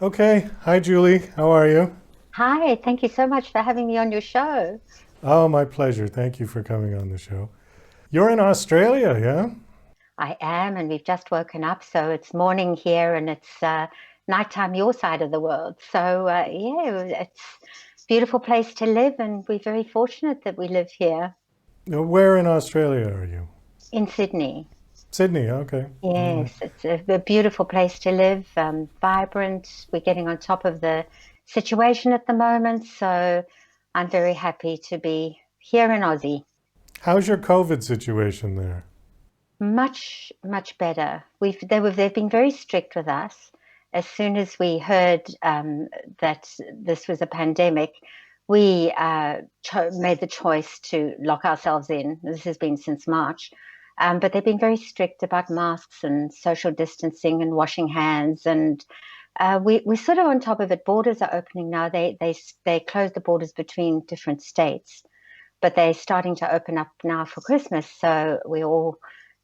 Okay. Hi, Julie. How are you? Hi, thank you so much for having me on your show. Oh, my pleasure. Thank you for coming on the show. You're in Australia, yeah? I am, and we've just woken up, so it's morning here and it's nighttime your side of the world. So, yeah, it's a beautiful place to live, and we're very fortunate that we live here Where in Australia are you? in Sydney. Sydney. Okay. All right. Yes, it's a beautiful place to live, vibrant. We're getting on top of the situation at the moment, so I'm very happy to be here in Aussie. How's your COVID situation there? Much, much better. They've been very strict with us. As soon as we heard that this was a pandemic, we made the choice to lock ourselves in. This has been since March, but they've been very strict about masks and social distancing and washing hands. And we're sort of on top of it. Borders are opening now. They closed the borders between different states, but they're starting to open up now for Christmas. So we're all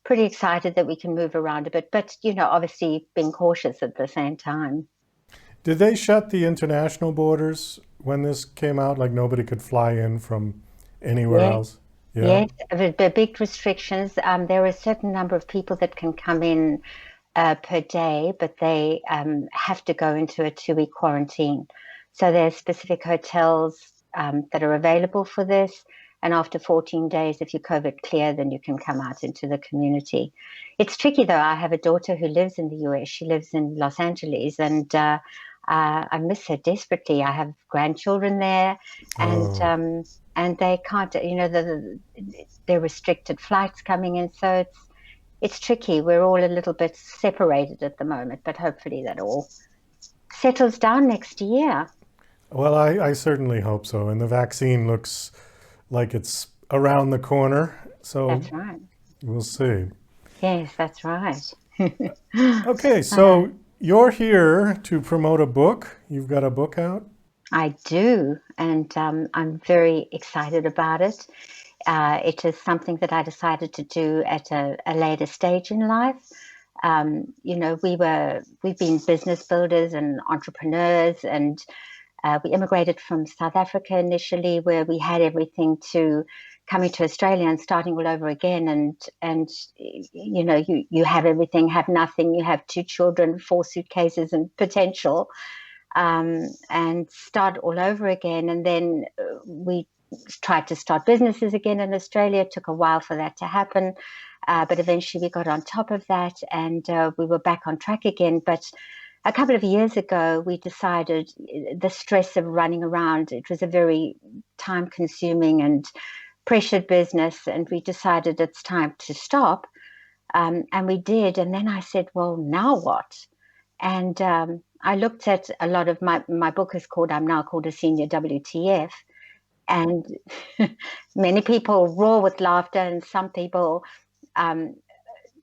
pretty excited that we can move around a bit, but obviously being cautious at the same time. Did they shut the international borders when this came out? Like nobody could fly in from anywhere Yeah, else? Yeah. yes, the big restrictions. There are a certain number of people that can come in per day, but they have to go into a 2-week quarantine. So there's specific hotels that are available for this. And after 14 days, if you're COVID clear, then you can come out into the community. It's tricky though. I have a daughter who lives in the US. She lives in Los Angeles, and I miss her desperately. I have grandchildren there, and Oh. um, and they can't. They're restricted flights coming in, so it's tricky. We're all a little bit separated at the moment, but hopefully that all settles down next year. Well, I certainly hope so. And the vaccine looks like it's around the corner. So That's right. we'll see. Yes, that's right. Okay, Uh, so you're here to promote a book. You've got a book out? I do, and I'm very excited about it. It is something that I decided to do at a later stage in life. We've been business builders and entrepreneurs, and we immigrated from South Africa initially, where we had everything, to coming to Australia and starting all over again. And you have everything, have nothing. You have 2 children, 4 suitcases, and potential, and start all over again. And then we tried to start businesses again in Australia. It took a while for that to happen. But eventually we got on top of that, and we were back on track again. But a couple of years ago, we decided the stress of running around, it was a very time consuming and pressured business. And we decided it's time to stop. And we did. And then I said, well, now what? And I looked at a lot of my book is called, I'm now called a Senior WTF. And many people roar with laughter, and some people um,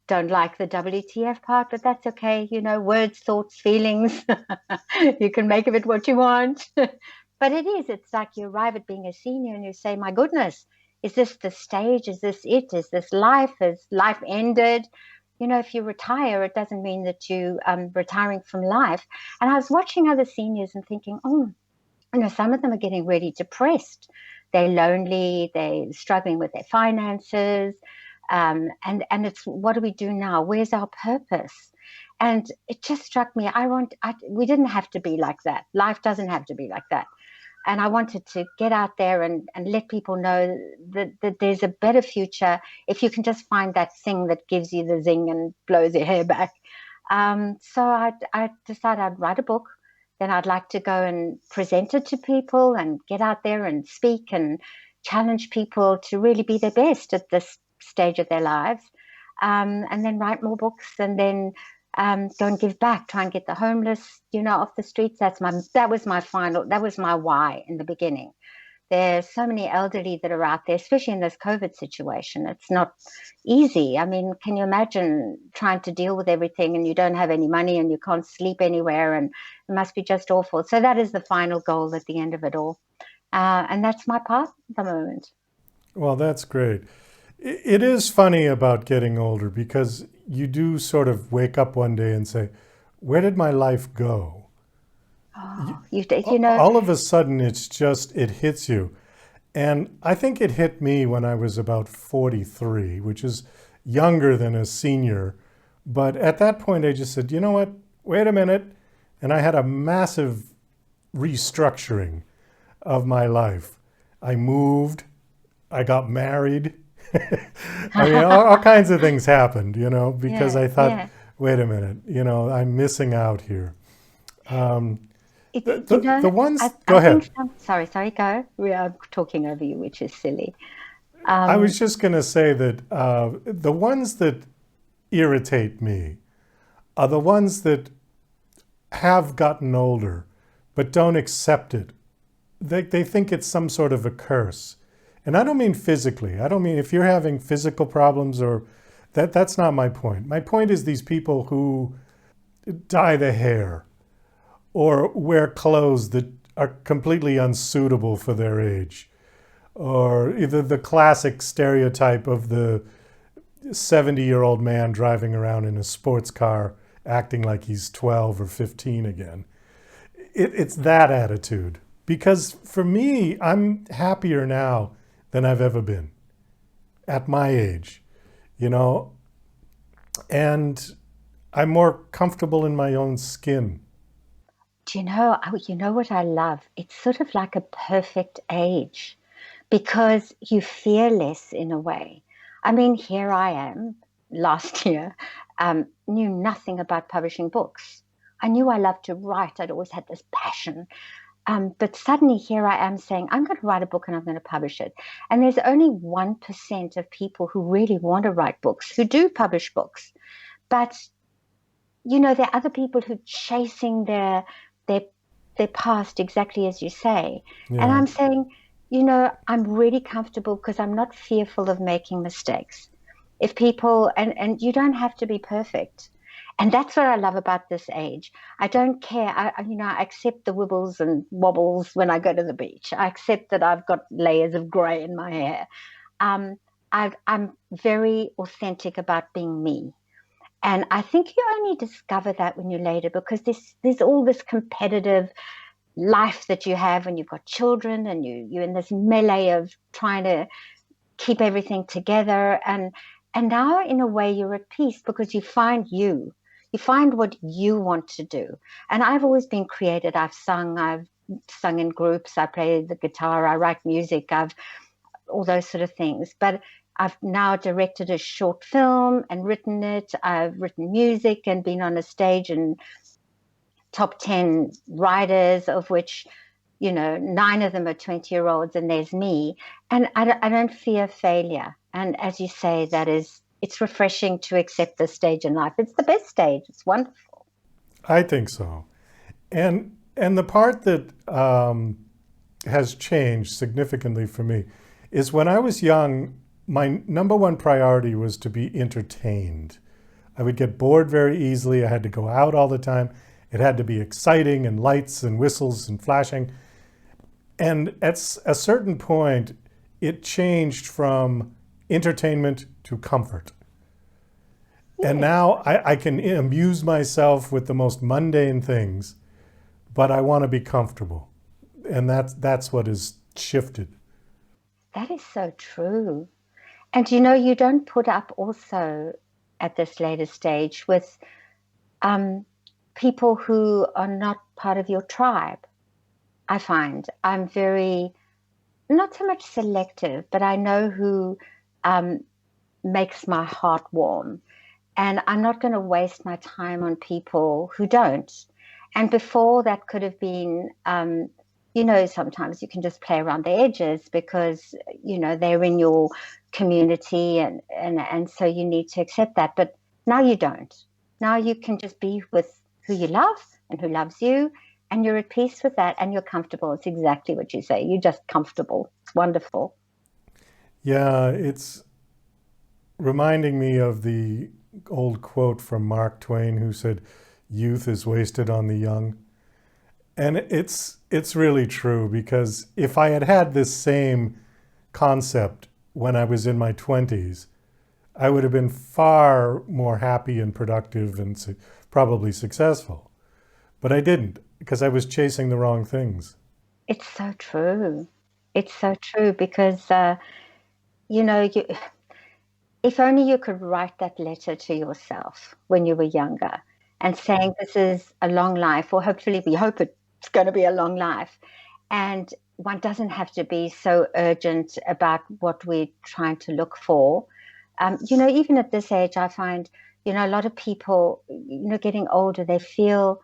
don't like the WTF part, but that's okay. Words, thoughts, feelings. You can make of it what you want. But it's like you arrive at being a senior and you say, my goodness, is this the stage? Is this it? Is this life? Is life ended? If you retire, it doesn't mean that you retiring from life. And I was watching other seniors and thinking, oh, some of them are getting really depressed. They're lonely, they're struggling with their finances. And it's, what do we do now? Where's our purpose? And it just struck me. We didn't have to be like that. Life doesn't have to be like that. And I wanted to get out there and let people know that there's a better future if you can just find that thing that gives you the zing and blows your hair back. So I decided I'd write a book. Then I'd like to go and present it to people and get out there and speak and challenge people to really be their best at this stage of their lives. And then write more books, and then go and give back, try and get the homeless, off the streets. That was my why in the beginning. There's so many elderly that are out there, especially in this COVID situation. It's not easy. I mean, can you imagine trying to deal with everything and you don't have any money and you can't sleep anywhere, and it must be just awful. So that is the final goal at the end of it all. And that's my path at the moment. Well, that's great. It is funny about getting older because you do sort of wake up one day and say, where did my life go? Oh, you know, All of a sudden, it hits you. And I think it hit me when I was about 43, which is younger than a senior. But at that point, I just said, you know what? Wait a minute. And I had a massive restructuring of my life. I moved, I got married. I mean, all kinds of things happened, because yeah, I thought, yeah. wait a minute, I'm missing out here. Um, You the know, ones, go I think ahead. sorry, go. We are talking over you, which is silly. I Um, was just going to say that the ones that irritate me are the ones that have gotten older but don't accept it. They think it's some sort of a curse. And I don't mean physically. I don't mean if you're having physical problems or that's not my point. My point is these people who dye the hair or wear clothes that are completely unsuitable for their age, or either the classic stereotype of the 70-year-old man driving around in a sports car acting like he's 12 or 15 again. It's that attitude. Because for me, I'm happier now than I've ever been at my age, you know, and I'm more comfortable in my own skin. do you know? You know what I love? It's sort of like a perfect age because you fear less in a way. I mean, here I am last year, knew nothing about publishing books. I knew I loved to write. I'd always had this passion. But suddenly here I am saying, I'm going to write a book and I'm going to publish it. And there's only 1% of people who really want to write books, who do publish books. But, there are other people who are chasing their their past exactly as you say. And Yeah. I'm saying, I'm really comfortable because I'm not fearful of making mistakes. If people and you don't have to be perfect. And that's what I love about this age. I don't care. I accept the wibbles and wobbles when I go to the beach. I accept that I've got layers of grey in my hair. Um, I'm very authentic about being me. And I think you only discover that when you're later because there's all this competitive life that you have when you've got children and you're in this melee of trying to keep everything together and now in a way you're at peace because you find what you want to do. And I've always been creative. I've sung in groups, I play the guitar, I write music, I've all those sort of things. But I've now directed a short film and written it. I've written music and been on a stage and top 10 writers, of which, 9 of them are 20-year-olds, and there's me. And I don't fear failure. And as you say, it's refreshing to accept this stage in life. It's the best stage. It's wonderful. I think so. And the part that has changed significantly for me is when I was young, my number one priority was to be entertained. I would get bored very easily. I had to go out all the time. It had to be exciting and lights and whistles and flashing. And at a certain point, it changed from entertainment to comfort. And Yes, now I can amuse myself with the most mundane things, but I want to be comfortable. And that's what has shifted. that is so true. And you don't put up also at this later stage with um, people who are not part of your tribe. I find I'm very, not so much selective, but I know who um, makes my heart warm. And I'm not going to waste my time on people who don't. And before that could have been, sometimes you can just play around the edges because, they're in your community and so you need to accept that. But now you don't. Now you can just be with who you love and who loves you and you're at peace with that and you're comfortable. It's exactly what you say. You're just comfortable. It's wonderful. Yeah, it's reminding me of the old quote from Mark Twain who said, "Youth is wasted on the young." And it's really true because if I had had this same concept when I was in my 20s, I would have been far more happy and productive and probably successful. but I didn't because I was chasing the wrong things. It's so true. It's so true because, you, if only you could write that letter to yourself when you were younger and saying, this is a long life, or hopefully we hope it's going to be a long life. And one doesn't have to be so urgent about what we're trying to look for. Even at this age, I find, a lot of people, getting older, they feel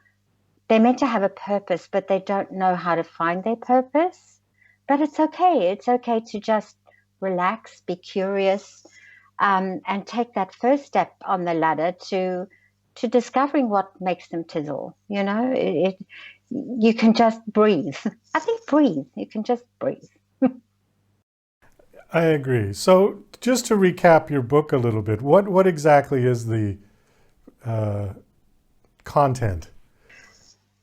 they're meant to have a purpose, but they don't know how to find their purpose. But it's okay. It's okay to just relax, be curious, and take that first step on the ladder to discovering what makes them tizzle. You can just breathe. I think breathe. You can just breathe. I agree. So just to recap your book a little bit, what exactly is the content?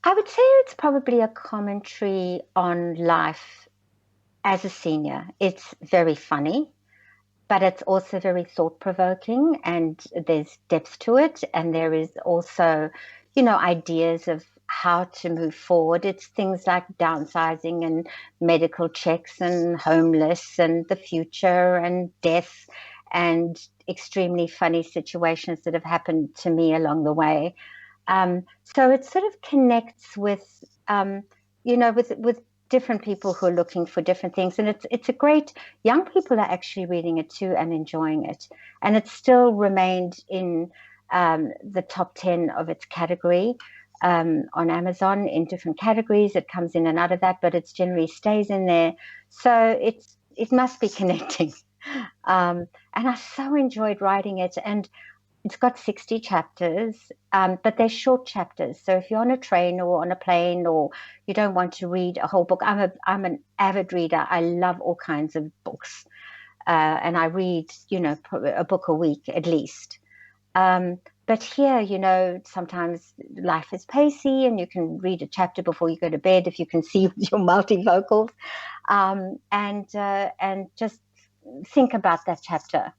I would say it's probably a commentary on life as a senior. It's very funny, but it's also very thought-provoking, and there's depth to it, and there is also, ideas of how to move forward. It's things like downsizing and medical checks and homeless and the future and death and extremely funny situations that have happened to me along the way. So it sort of connects with, with different people who are looking for different things, and it's a great. Young people are actually reading it too and enjoying it, and it's still remained in the top 10 of its category on Amazon in different categories. It comes in and out of that, but it generally stays in there. So it must be connecting, and I so enjoyed writing it. And it's got 60 chapters, but they're short chapters. So if you're on a train or on a plane, or you don't want to read a whole book, I'm an avid reader. I love all kinds of books, and I read, a book a week at least. But here, sometimes life is pacey, and you can read a chapter before you go to bed if you can see your multivocals, and just think about that chapter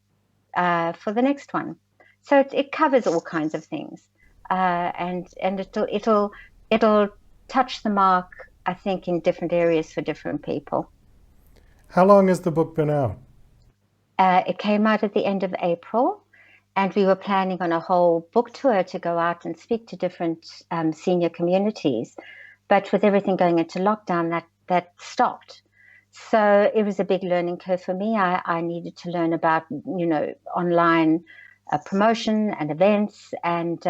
for the next one. So it covers all kinds of things, and it'll touch the mark, I think, in different areas for different people. How long has the book been out? It came out at the end of April, and we were planning on a whole book tour to go out and speak to different senior communities, but with everything going into lockdown, that stopped. So it was a big learning curve for me. I needed to learn about online promotion and events, and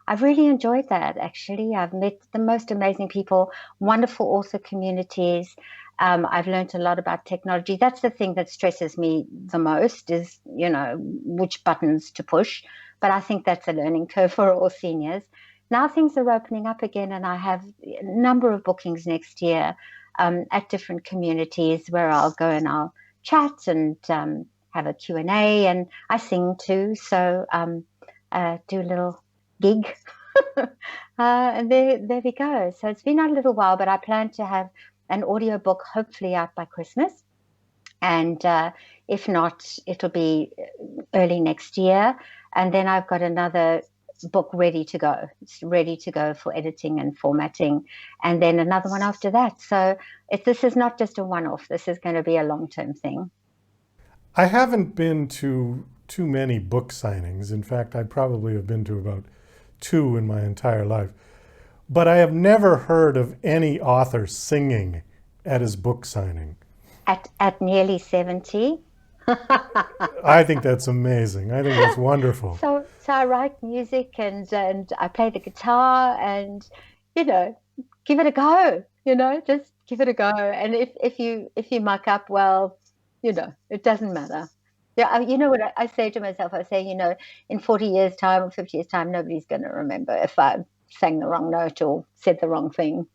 I've really enjoyed that. Actually, I've met the most amazing people, wonderful author communities. I've learned a lot about technology. That's the thing that stresses me the most, is which buttons to push. But I think that's a learning curve for all seniors. Now things are opening up again, and I have a number of bookings next year at different communities where I'll go and I'll chat and have a Q&A, and I sing too, so do a little gig. And there we go. So it's been a little while, but I plan to have an audiobook hopefully out by Christmas, and if not, it'll be early next year. And then I've got another book ready to go. It's ready to go for editing and formatting, and then another one after that. So this is not just a one-off. This is going to be a long-term thing. I haven't been to too many book signings. In fact, I probably have been to about 2 in my entire life. But I have never heard of any author singing at his book signing. At nearly 70. I think that's amazing. I think that's wonderful. So I write music, and I play the guitar, and give it a go. Just give it a go. And if you muck up, well, it doesn't matter. Yeah, you know what I say to myself? I say, in 40 years' time or 50 years' time, nobody's going to remember if I sang the wrong note or said the wrong thing.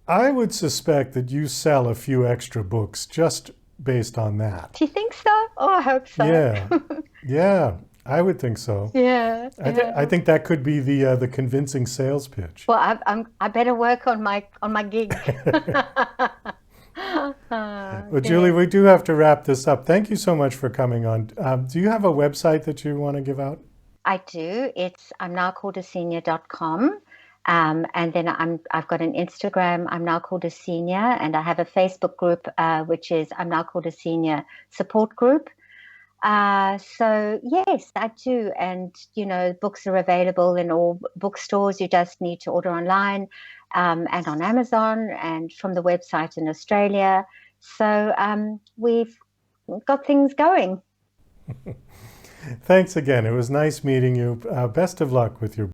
I would suspect that you sell a few extra books just based on that. Do you think so? Oh, I hope so. Yeah, I would think so. Yeah. I think that could be the convincing sales pitch. Well, I better work on my gig. Well, Julie, we do have to wrap this up. Thank you so much for coming on. Do you have a website that you want to give out? I do. I'm now called a senior.com. And then I've got an Instagram. I'm now called a senior, and I have a Facebook group, which is I'm now called a senior support group. So yes, I do. And, books are available in all bookstores. You just need to order online, and on Amazon and from the website in Australia. So we've got things going. Thanks again. It was nice meeting you. Best of luck with your